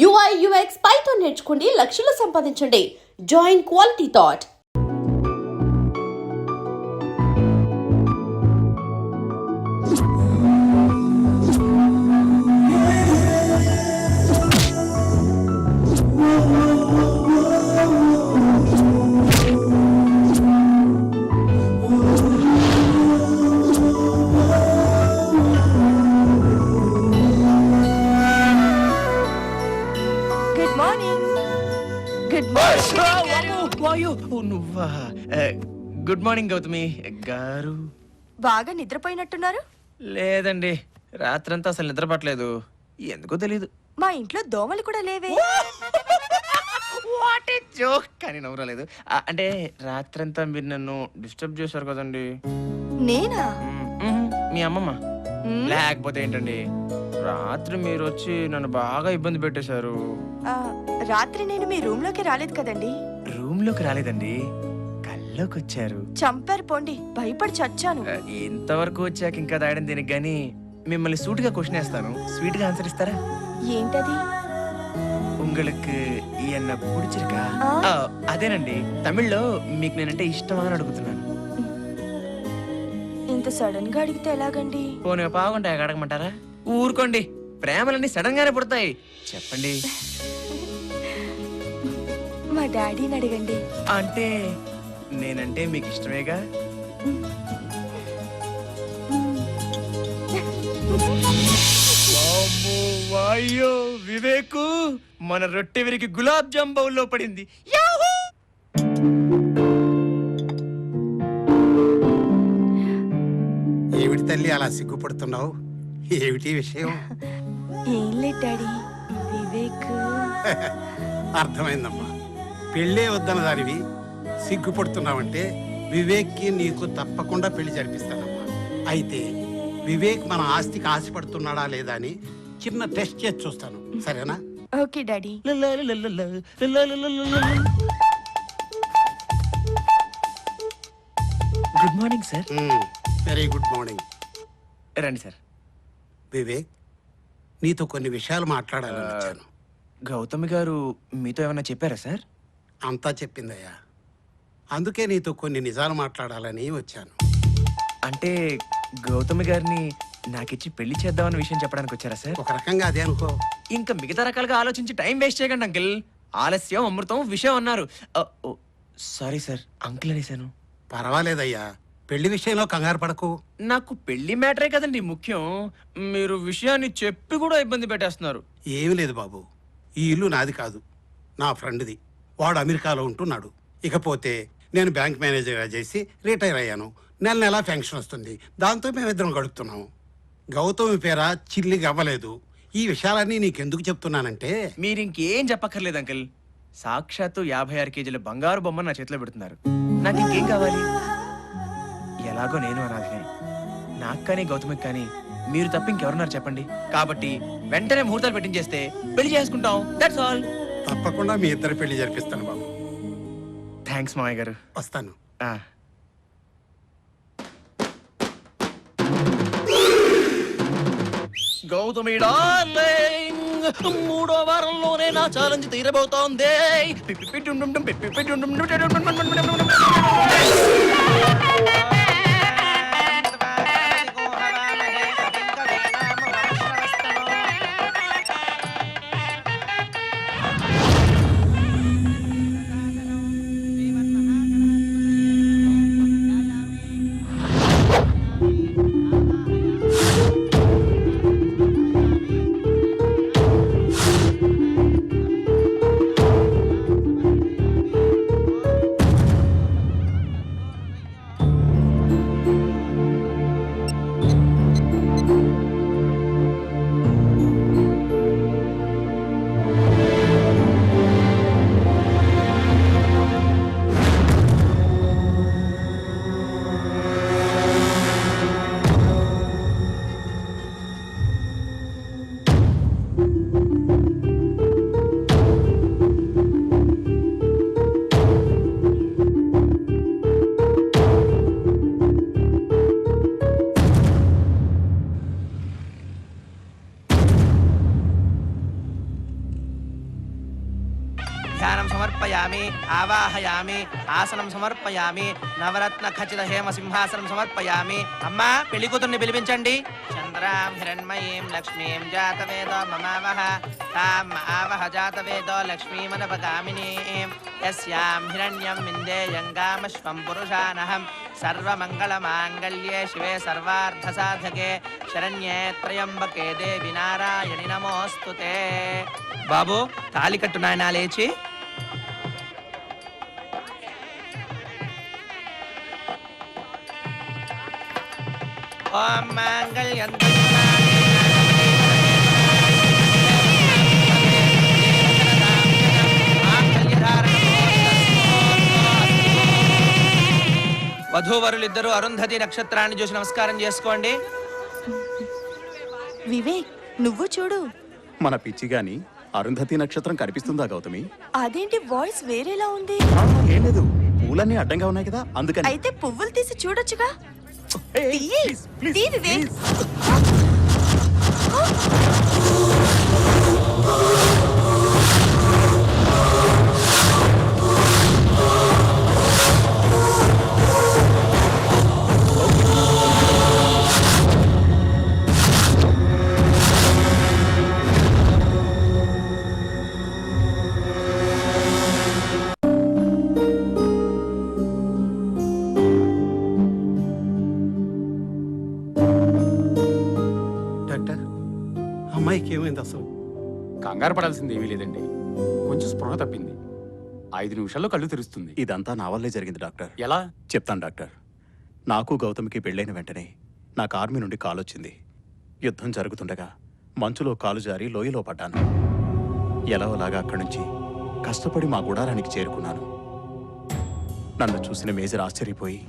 UI UX Python నేర్చుకోండి, లక్షలు సంపాదించండి. Join Quality Thought. నువ్వా? Good morning Gautami garu. బాగా నిద్రపోయినట్టున్నారు. లేదండి, రాత్రంతా అసలు నిద్ర పట్టలేదు, ఎందుకో తెలీదు. మా ఇంట్లో దోమలు కూడా లేవే. What a joke. కానీ నవ్వరాలేదు. అంటే రాత్రంతా మీరు నన్ను డిస్టర్బ్ చేశారు కదండి. నేనా? మీ అమ్మమ్మ. లేకపోతే ఏంటండి, రాత్రి మీరు వచ్చి నన్ను బాగా ఇబ్బంది పెట్టేశారు. రాత్రి నేను మీ రూమ్ లోకి రాలేదు కదండి. రూమ్ లోకి రాలేదండి, కల్లోకి వచ్చారు. చంపారు పోండి, భయపడి చచ్చాను. ఇంతవరకు వచ్చాక ఇంకా దాయడం దీనికి గానీ మిమ్మల్ని సూటిగా క్వశ్చన్ వేస్తాను, స్వీట్ గా ఆన్సర్ ఇస్తారా? ఏంటది? உங்களுக்கு என்ன பிடிச்சிருக்கா? అదేనండి, తమిళ్లో మీకు నేనంటే ఇష్టమా అని అడుగుతున్నాను. ఇంత సడన్ గా అడిగితే ఎలాగండి? పోనీ బాగుంటాయి అడగమంటారా? ఊరుకోండి, ప్రేమలన్నీ సడన్ గానే పుడతాయి. చెప్పండి. మా డాడీని అడగండి. అంటే నేనంటే మీకు ఇష్టమేగా? వాయ్యో వివేకు, మన రొట్టె విరికి గులాబ్ జామ్ బౌల్లో పడింది. ఏమిటి తల్లి అలా సిగ్గుపడుతున్నావు? ఏమిటి విషయం? ఏం లేదు డాడీ, వివేక్. అర్థమైందమ్మా, పెళ్ళే వద్దన్న దానివి సిగ్గుపడుతున్నావంటే వివేక్కి నీకు తప్పకుండా పెళ్లి జరిపిస్తానమ్మా. అయితే వివేక్ మన ఆస్తికి ఆశపడుతున్నాడా లేదా అని చిన్న టెస్ట్ చేసి చూస్తాను, సరేనా? Okay daddy. Good morning sir. Very good morning. రండి సార్. వివేక్, నీతో కొన్ని విషయాలు మాట్లాడాలని వచ్చాను. గౌతమి గారు మీతో ఏమన్నా చెప్పారా సార్? అంతా చెప్పిందయ్యా, అందుకే నీతో కొన్ని నిజాలు మాట్లాడాలని వచ్చాను. అంటే గౌతమి గారిని నాకిచ్చి పెళ్లి చేద్దామన్న విషయం చెప్పడానికి వచ్చారా సార్? ఒక రకంగా అదే అనుకో. ఇంకా మిగతా రకాలుగా ఆలోచించి టైం వేస్ట్ చేయకండి అంకిల్. ఆలస్యం అమృతం విషయం అన్నారు. సారీ సార్, అంకిల్ అనేసాను. పర్వాలేదయ్యా, పెళ్లి విషయంలో కంగారు పడకు. నాకు పెళ్లి మ్యాటరే కదండి ముఖ్యం, మీరు విషయాన్ని చెప్పి కూడా ఇబ్బంది పెట్టేస్తున్నారు. ఏమి లేదు బాబు, ఈ ఇల్లు నాది కాదు, నా ఫ్రెండ్ది. వాడు అమెరికాలో ఉంటున్నాడు. ఇకపోతే నేను బ్యాంక్ మేనేజర్గా చేసి రిటైర్ అయ్యాను. నెల నెలా పెన్షన్ వస్తుంది, దాంతో మేమిద్దరం గడుపుతున్నాము. గౌతమి పేర చిల్లిగా అవ్వలేదు. ఈ విషయాలన్నీ నీకెందుకు చెప్తున్నానంటే, మీరు ఇంకేం చెప్పక్కర్లేదు అంకిల్. సాక్షాత్తు 56 కేజీల బంగారు బొమ్మ నా చేతిలో పెడుతున్నారు. నాకు ఇంకేం కావాలి? ఎలాగో నేను అనాథనే, నాకు కానీ గౌతమికి కానీ మీరు తప్ప ఇంకెవరున్నారు చెప్పండి. కాబట్టి వెంటనే ముహూర్తాలు పెట్టించేస్తే పెళ్లి చేసుకుంటాం. That's all. తప్పకుండా మీ ఇద్దరి పెళ్లి జరిపిస్తాను బాబు. థ్యాంక్స్ మావయ్య గారు. వస్తాను. గౌతమి డార్లింగ్, 3వ వారంలోనే నా ఛాలెంజ్ తీరబోతోంది. ధ్యానం సమర్పయామి ఆవాహయామి ఆసనం సమర్పయామి నవరత్న ఖచ్చిత హేమ సింహాసనం సమర్పయామి. అమ్మా పెళ్లి కూతుర్ని పిలిపించండి. చంద్రాం హిరణ్మయీం లక్ష్మీం జాతవేదో మమావహ తాం ఆవహ జాతవేదో లక్ష్మీమనపగామినీం యస్యాం హిరణ్యం విందేయం గామశ్వం పురుషానహం సర్వమంగళమాంగళ్యే శివే సర్వార్థసాధకే శరణ్యే త్రయంబకే దేవి నారాయణి నమోస్తుతే. బాబు తాళి కట్టు నాయనా లేచి. ఓం మాంగళ్యం వధూవరులిద్దరూ అరుంధతి నక్షత్రాన్ని చూసి నమస్కారం చేసుకోండి. వివేక్ నువ్వు చూడు. మన పిచ్చి గాని అరుంధతి నక్షత్రం కనిపిస్తుందా గౌతమి? అదేంటి వాయిస్ వేరేలా ఉంది? ఏం లేదు, పూలన్నీ అడ్డంగా ఉన్నాయి కదా అందుకని. అయితే పువ్వులు తీసి చూడొచ్చుగా. ఏయ్, తీయి. please, please, తీ వివేక్. డాక్టర్, అమ్మాయికి ఏమైంది అసలు? కంగారు పడాల్సింది ఏమీ లేదండి. కొంచెం స్పృహ తప్పింది. 5 నిమిషాల్లో కళ్ళు తెరుస్తుంది. ఇదంతా నా వల్లే జరిగింది డాక్టర్. ఎలా? చెప్తాను డాక్టర్. నాకు గౌతమికి పెళ్ళైన వెంటనే నాకు ఆర్మీ నుండి కాల్ వచ్చింది. యుద్ధం జరుగుతుండగా మంచులో కాలు జారి లోయలో పడ్డాను. ఎలాగోలాగా అక్కడి నుంచి కష్టపడి మా గుడారానికి చేరుకున్నాను. నన్ను చూసిన మేజర్ ఆశ్చర్యపోయి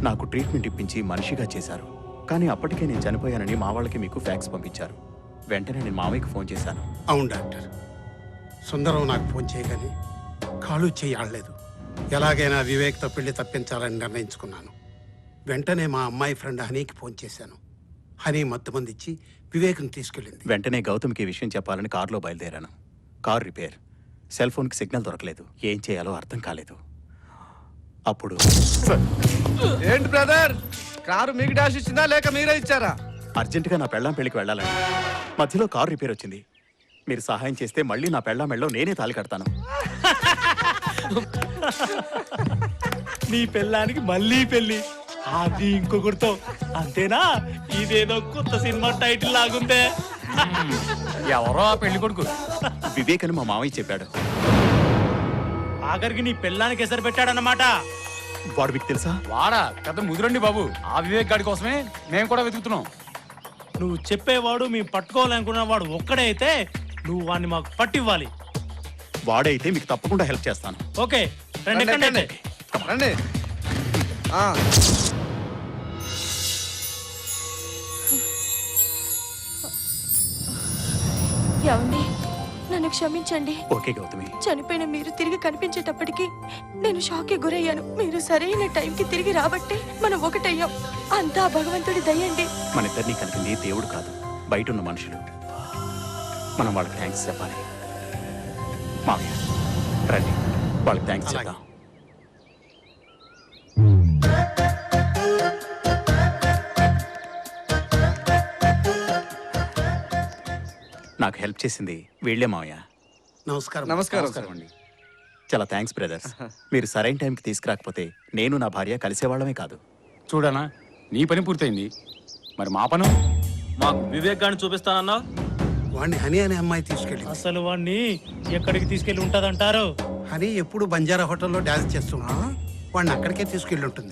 నాకు ట్రీట్మెంట్ ఇప్పించి మనిషిగా చేశారు. కానీ అప్పటికే నేను చనిపోయానని మా వాళ్ళకి మీకు ఫ్యాక్స్ పంపించారు. వెంటనే నేను మామయ్యకి ఫోన్ చేశాను. అవును డాక్టర్, సుందరం నాకు ఫోన్ చేయగానే కాలు చేయలేదు. ఎలాగైనా వివేక్తో పెళ్లి తప్పించాలని నిర్ణయించుకున్నాను. వెంటనే మా అమ్మాయి ఫ్రెండ్ హనీకి ఫోన్ చేశాను. హనీ మత్తుమంది ఇచ్చి వివేక్ని తీసుకెళ్ళింది. వెంటనే గౌతమ్కి ఈ విషయం చెప్పాలని కారులో బయలుదేరాను. కారు రిపేర్, సెల్ ఫోన్కి సిగ్నల్ దొరకలేదు. ఏం చేయాలో అర్థం కాలేదు. అప్పుడు ఏంటి బ్రదర్, కారు మీకు డాష్ ఇచ్చిందా లేక మీరే ఇచ్చారా? అర్జెంటుగా నా పెళ్ళాం పెళ్లికి వెళ్ళాలని మధ్యలో కారు రిపేర్ వచ్చింది. మీరు సహాయం చేస్తే మళ్ళీ నా పెళ్ళాం మెళ్ళలో నేనే తాళి కడతాను. నీ పెళ్ళానికి మళ్ళీ పెళ్లి, అది ఇంకొకరితో, అంతేనా? ఇదేదో కొత్త సినిమా టైటిల్ లాగుందే. ఎవరో ఆ పెళ్లి కొడుకు? వివేక్ అని మా మామయ్య చెప్పాడు. ఆఖరికి నీ పెళ్ళానికి ఎసరు పెట్టాడన్నమాట. వాడు మీకు తెలుసా? వాడా? పెద్ద ముదురండి బాబు. ఆ వివేక్ గాడి కోసమే మేము కూడా వెతుకుతున్నాం. నువ్వు చెప్పేవాడు మేము పట్టుకోవాలనుకున్న వాడు ఒక్కడే అయితే నువ్వు వాడిని మాకు పట్టివ్వాలి. వాడైతే మీకు తప్పకుండా హెల్ప్ చేస్తాను. ఓకే రండి, రండి, ఎక్కండి. రండి. ఆ, ఏమండి, నన్ను క్షమించండి. ఓకే గౌతమి. చనిపోయిన మీరు తిరిగి కనిపించేటప్పటికి నేను షాక్కి గురయ్యాను. మీరు సరైన టైంకి తిరిగి రాబట్టే మనం ఒకటయ్యాం. అంతా భగవంతుడి దయండి. మన ఇద్దరినీ కలిపింది దేవుడు కాదు, బయట ఉన్న మనుషులు. మనం వాళ్ళకి థ్యాంక్స్ చెప్పాలి. మామయ్య రండి, వాళ్ళకి థ్యాంక్స్ అలాగే. చెప్దాం. నాకు హెల్ప్ చేసింది వీళ్ళే మామయ్య. నమస్కారం. నమస్కారం అండి. చాలా థ్యాంక్స్ బ్రదర్స్. మీరు సరైన టైంకి తీసుకురాకపోతే నేను నా భార్య కలిసేవాళ్ళమే కాదు. చూడనా, నీ పని పూర్తయింది. మరి మా పను? మాకు వివేక్ గారిని చూపిస్తానన్నావు. వాడిని హనీ అనే అమ్మాయి తీసుకెళ్ళింది. అసలు వాడిని ఎక్కడికి తీసుకెళ్లి ఉంటదంటారు? హనీ ఎప్పుడు బంజారా హోటల్లో డాన్స్ చేస్తుంటా. వాడిని అక్కడికే తీసుకెళ్ళి ఉంటుంది.